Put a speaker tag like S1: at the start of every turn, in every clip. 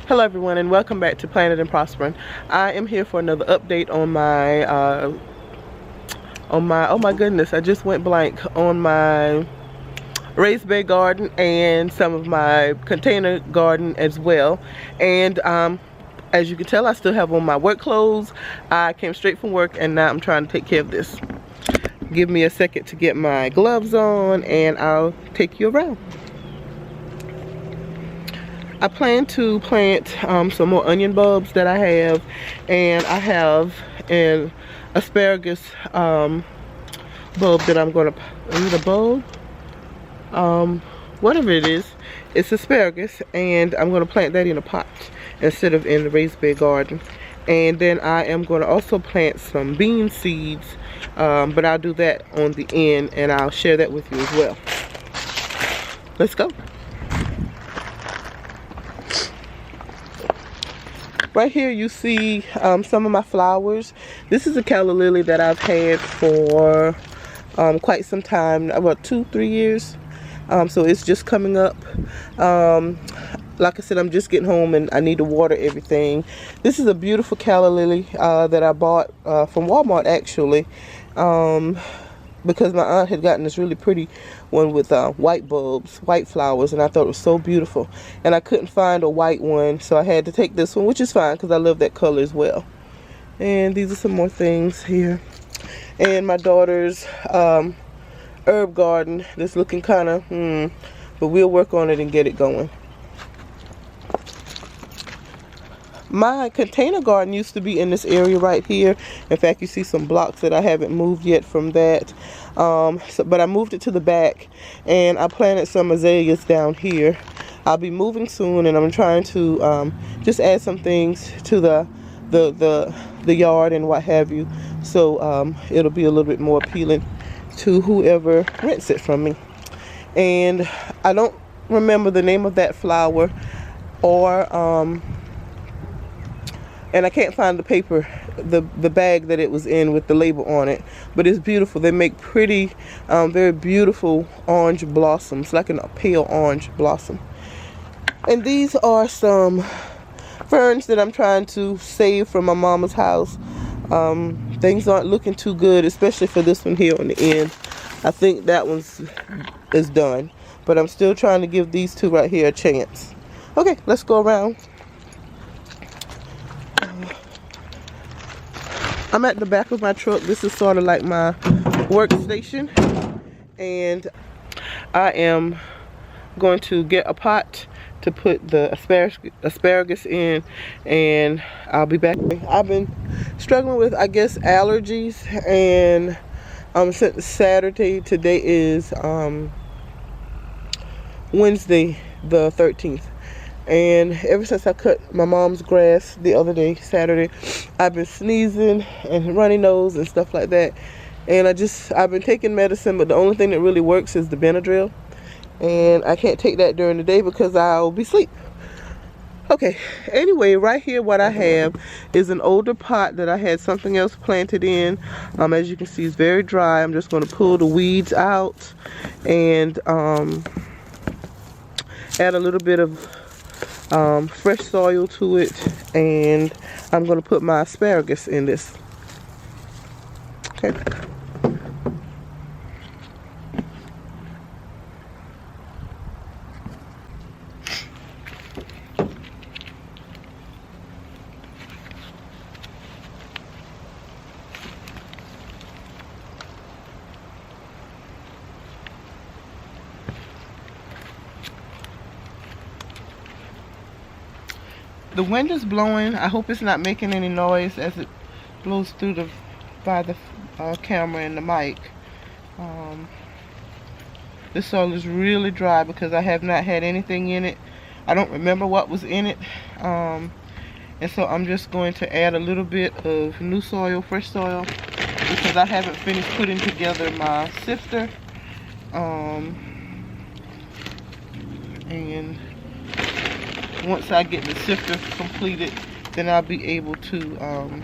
S1: Hello everyone and welcome back to Planet and Prospering. I am here for another update on my oh my goodness, I just went blank on my raised bed garden and some of my container garden as well. And as you can tell, I still have on my work clothes. I came straight from work and now I'm trying to take care of this. Give me a second to get my gloves on and I'll take you around. I plan to plant some more onion bulbs that I have, and I have an asparagus bulb that I'm going to, is it a bulb? Whatever it is, it's asparagus, and I'm going to plant that in a pot instead of in the raised bed garden. And then I am going to also plant some bean seeds, but I'll do that on the end and I'll share that with you as well. Let's go. Right here you see some of my flowers. This is a calla lily that I've had for quite some time, about 2-3 years. So it's just coming up. Like I said, I'm just getting home and I need to water everything. This is a beautiful calla lily that I bought from Walmart actually. Because my aunt had gotten this really pretty one with white bulbs, white flowers, and I thought it was so beautiful. And I couldn't find a white one, so I had to take this one, which is fine because I love that color as well. And these are some more things here. And my daughter's herb garden that's looking kind of, but we'll work on it and get it going. My container garden used to be in this area right here. In fact, you see some blocks that I haven't moved yet from that. But I moved it to the back and I planted some azaleas down here. I'll be moving soon and I'm trying to just add some things to the yard and what have you. So it'll be a little bit more appealing to whoever rents it from me. And I don't remember the name of that flower or and I can't find the paper, the bag that it was in with the label on it. But it's beautiful. They make pretty, very beautiful orange blossoms, like a pale orange blossom. And these are some ferns that I'm trying to save from my mama's house. Things aren't looking too good, especially for this one here on the end. I think that is done. But I'm still trying to give these two right here a chance. Okay, let's go around. I'm at the back of my truck. This is sort of like my workstation, and I am going to get a pot to put the asparagus in, and I'll be back. I've been struggling with, I guess, allergies, and since Saturday, today is Wednesday the 13th. And ever since I cut my mom's grass the other day, Saturday, I've been sneezing and runny nose and stuff like that. And I've been taking medicine, but the only thing that really works is the Benadryl. And I can't take that during the day because I'll be asleep. Okay, anyway, right here what I have is an older pot that I had something else planted in. As you can see, it's very dry. I'm just going to pull the weeds out and add a little bit of fresh soil to it, and I'm going to put my asparagus in this. Okay. The wind is blowing. I hope it's not making any noise as it blows through by the camera and the mic. This soil is really dry because I have not had anything in it. I don't remember what was in it. And so I'm just going to add a little bit of new soil, fresh soil, because I haven't finished putting together my sifter. And once I get the sifter completed, then I'll be able to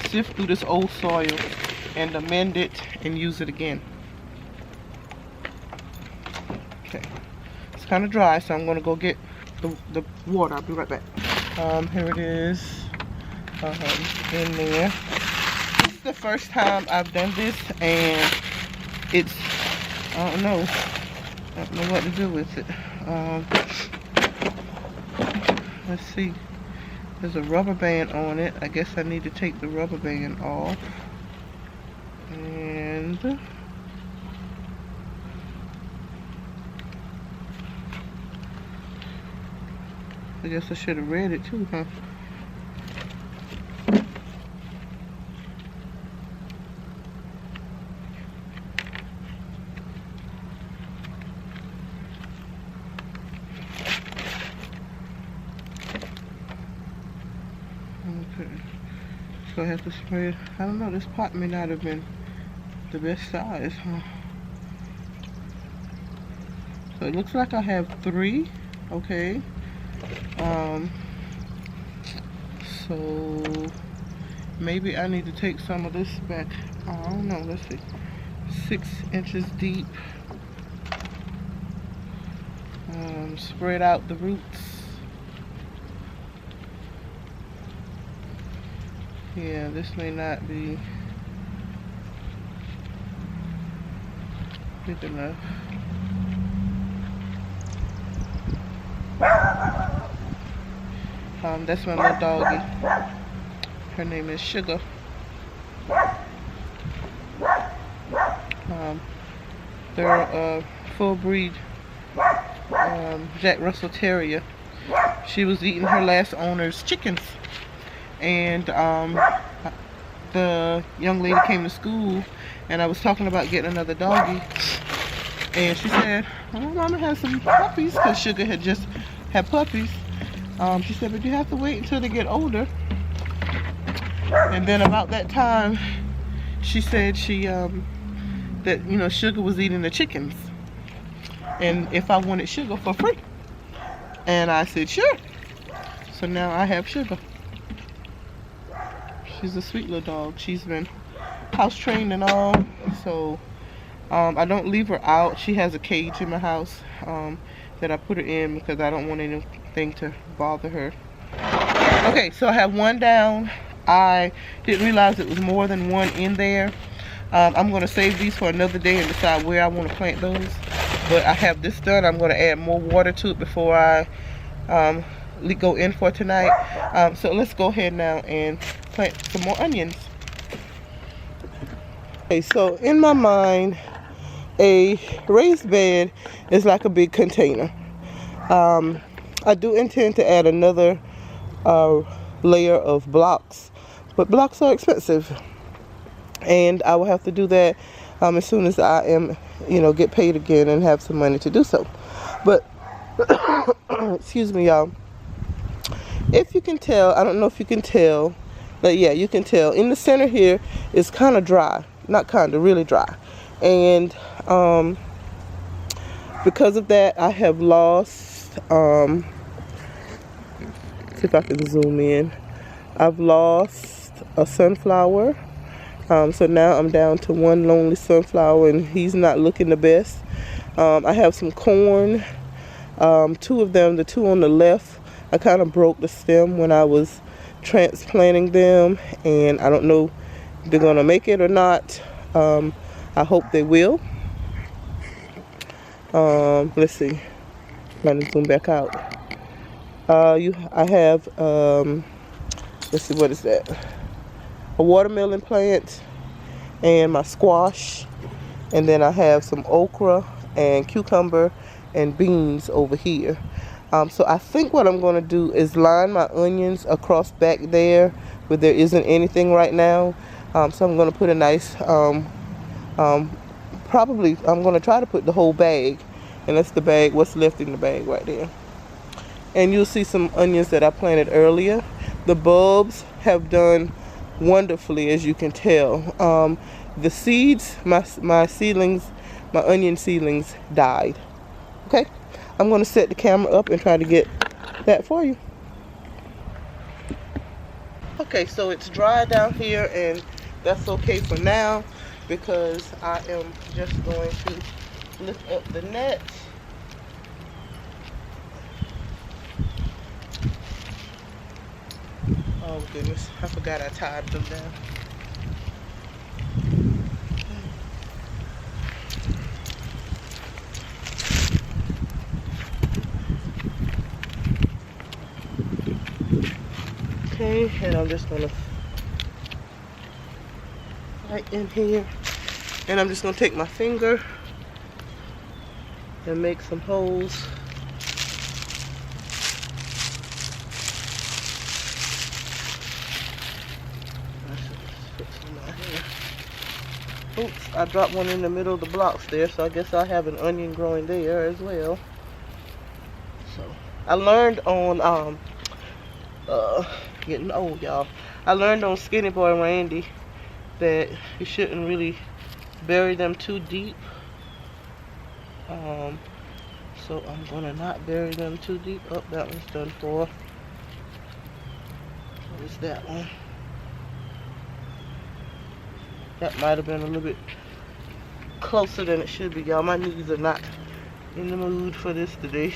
S1: sift through this old soil and amend it and use it again. Okay, it's kind of dry, so I'm going to go the water. I'll be right back. Here it is in there. This is the first time I've done this, and it's, I don't know what to do with it. Let's see. There's a rubber band on it. I guess I need to take the rubber band off. And I guess I should have read it too, huh? Okay. So I have to spread. I don't know, this pot may not have been the best size, huh? So it looks like I have 3. Okay. So maybe I need to take some of this back. I don't know, let's see. 6 inches deep. Spread out the roots. Yeah, this may not be big enough. That's my little doggy. Her name is Sugar. They're a full breed Jack Russell Terrier. She was eating her last owner's chickens, and the young lady came to school, and I was talking about getting another doggy, and she said, "Oh, Mama has some puppies," because Sugar had just had puppies. She said, "But you have to wait until they get older." And then about that time, she said that, you know, Sugar was eating the chickens, and if I wanted Sugar for free. And I said, sure. So now I have Sugar. She's a sweet little dog. She's been house trained and all, so I don't leave her out. She has a cage in my house that I put her in because I don't want anything to bother her. Okay, so I have one down. I didn't realize it was more than one in there. I'm going to save these for another day and decide where I want to plant those. But I have this done. I'm going to add more water to it before I go in for tonight. So let's go ahead now and plant some more onions. Okay, so in my mind, a raised bed is like a big container. I do intend to add another layer of blocks, but blocks are expensive, and I will have to do that as soon as I am, you know, get paid again and have some money to do so. But excuse me, y'all. If you can tell, I don't know if you can tell, but yeah, you can tell. In the center here is kind of dry, not kind of, really dry, and because of that, I have lost. See if I can zoom in. I've lost a sunflower. So now I'm down to one lonely sunflower, and he's not looking the best. I have some corn. 2 of them, the 2 on the left, I kind of broke the stem when I was transplanting them, and I don't know if they're going to make it or not. I hope they will. Let's see. I'm trying to zoom back out. I have, let's see, what is that? A watermelon plant and my squash, and then I have some okra and cucumber and beans over here. So I think what I'm going to do is line my onions across back there where there isn't anything right now. So I'm going to put a nice, probably I'm going to try to put the whole bag, and that's the bag, what's left in the bag right there. And you'll see some onions that I planted earlier. The bulbs have done wonderfully, as you can tell. The seeds, my seedlings, my onion seedlings died. Okay, I'm going to set the camera up and try to get that for you. Okay, so it's dry down here, and that's okay for now because I am just going to lift up the net. Oh goodness, I forgot I tied them down. Okay, and I'm just gonna right in here, and I'm just gonna take my finger and make some holes. Oops, I dropped one in the middle of the blocks there, so I guess I have an onion growing there as well. So I learned on getting old, y'all. I learned on Skinny Boy Randy that you shouldn't really bury them too deep. So I'm gonna not bury them too deep. Oh, that one's done for. What is that one? That might have been a little bit closer than it should be, y'all. My knees are not in the mood for this today.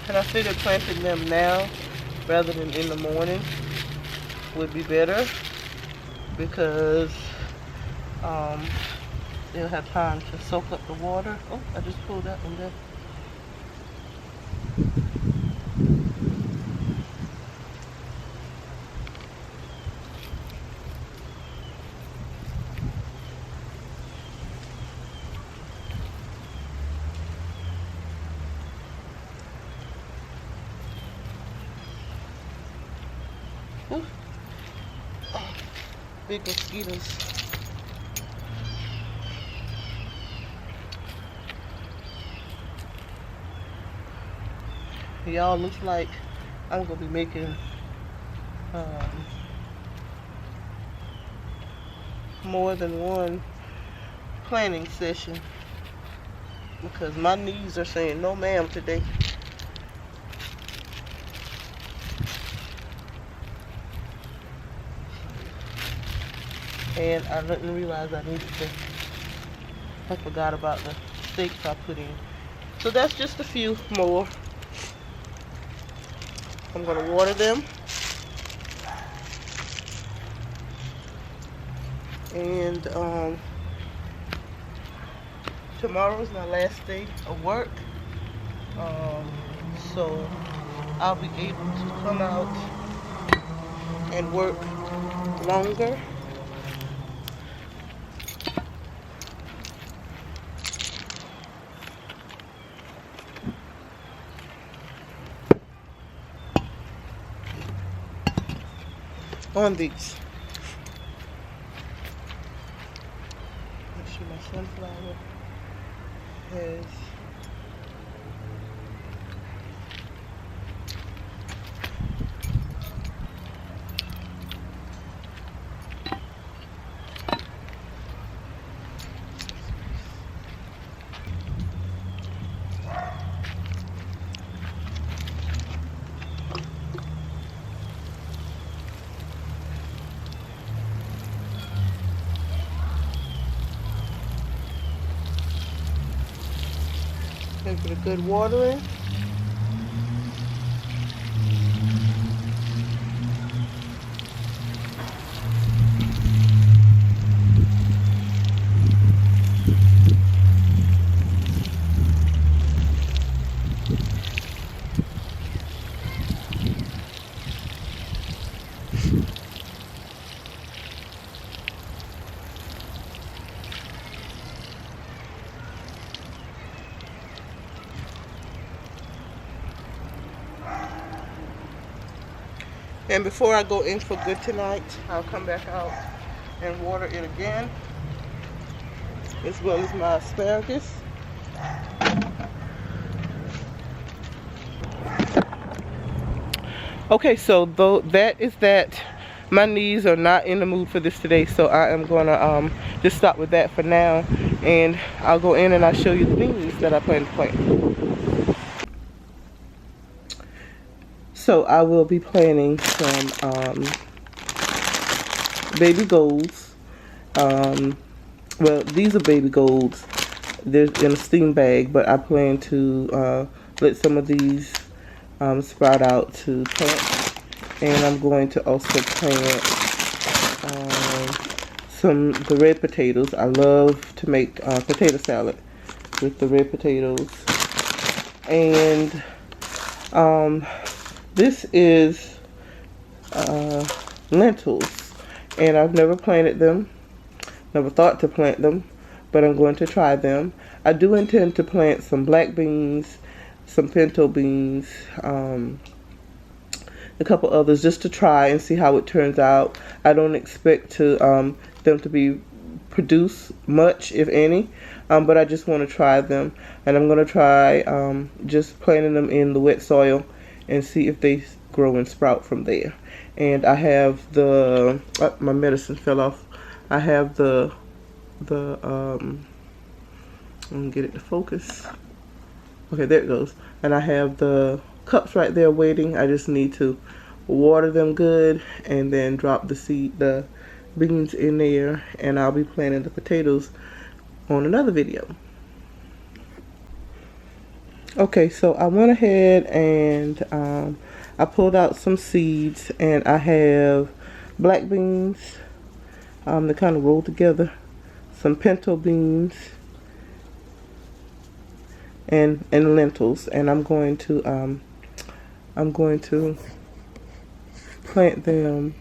S1: And I figured planting them now rather than in the morning would be better, because they'll have time to soak up the water. Oh, I just pulled that one there. Ooh. Oh, big mosquitoes. Y'all, looks like I'm gonna be making more than one planning session, because my knees are saying no ma'am today. And I didn't realize I needed to, I forgot about the stakes I put in. So that's just a few more. I'm gonna water them. And tomorrow is my last day of work. So I'll be able to come out and work longer. On these. Make sure my sunflower has give it a good watering. And before I go in for good tonight, I'll come back out and water it again, as well as my asparagus. Okay, so that is that my knees are not in the mood for this today, so I am gonna just stop with that for now, and I'll go in and I'll show you the beans that I plan to plant. So I will be planting some baby golds. Well, these are baby golds. They're in a steam bag, but I plan to let some of these sprout out to plant. And I'm going to also plant the red potatoes. I love to make potato salad with the red potatoes. And this is lentils, and I've never planted them, never thought to plant them, but I'm going to try them. I do intend to plant some black beans, some pinto beans, a couple others, just to try and see how it turns out. I don't expect to them to be produce much, if any, but I just want to try them, and I'm going to try just planting them in the wet soil and see if they grow and sprout from there. And I have the my medicine fell off. I have the I'm gonna get it to focus. Okay, there it goes. And I have the cups right there waiting. I just need to water them good and then drop the beans in there, and I'll be planting the potatoes on another video. Okay, so I went ahead and I pulled out some seeds, and I have black beans, they kind of roll together, some pinto beans, and lentils, and I'm going to plant them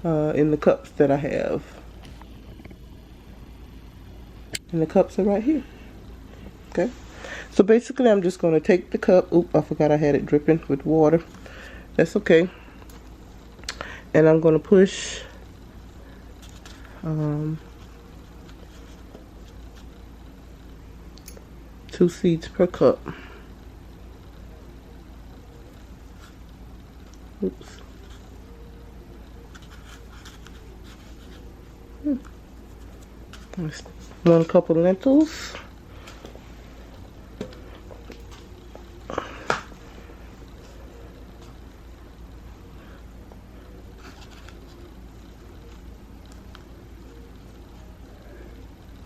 S1: in the cups that I have. And the cups are right here. Okay. So basically I'm just going to take the cup. Oop, I forgot I had it dripping with water. That's okay. And I'm going to push 2 seeds per cup. Oops. There's 1 cup of lentils.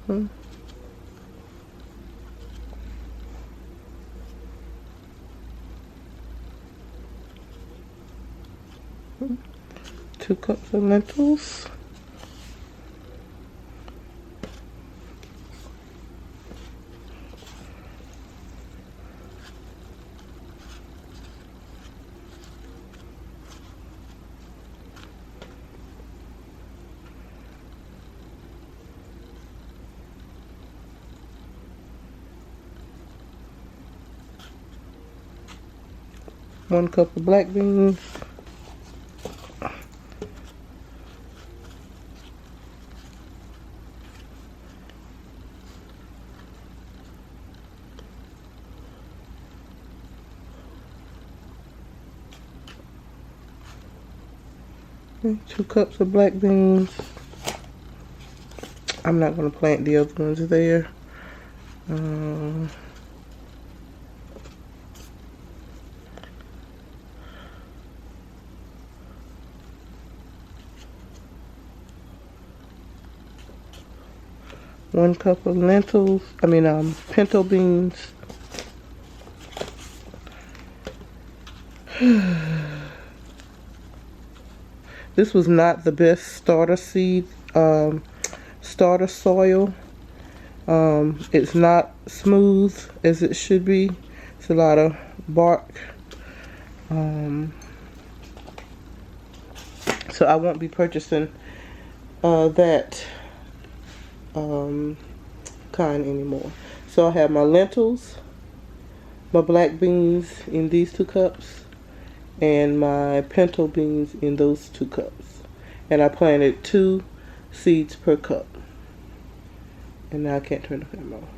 S1: Hmm. 2 cups of lentils. One cup of black beans. Okay, 2 cups of black beans. I'm not going to plant the other ones there. 1 cup of lentils, pinto beans. This was not the best starter seed, starter soil. It's not smooth as it should be. It's a lot of bark. So I won't be purchasing that kind anymore. So I have my lentils, my black beans in these 2 cups, and my pinto beans in those 2 cups. And I planted 2 seeds per cup. And now I can't turn the camera off.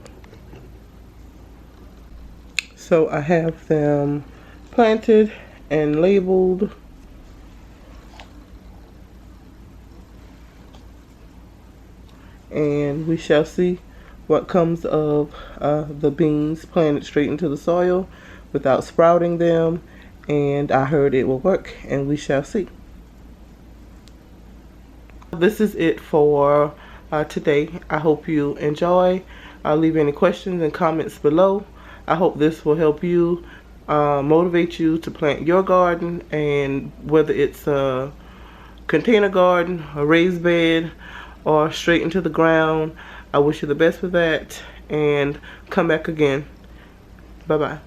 S1: So I have them planted and labeled, and we shall see what comes of the beans planted straight into the soil without sprouting them. And I heard it will work, and we shall see. This is it for today. I hope you enjoy. Leave any questions and comments below. I hope this will help you, motivate you to plant your garden, and whether it's a container garden, a raised bed, or straight into the ground. I wish you the best with that, and come back again. Bye bye.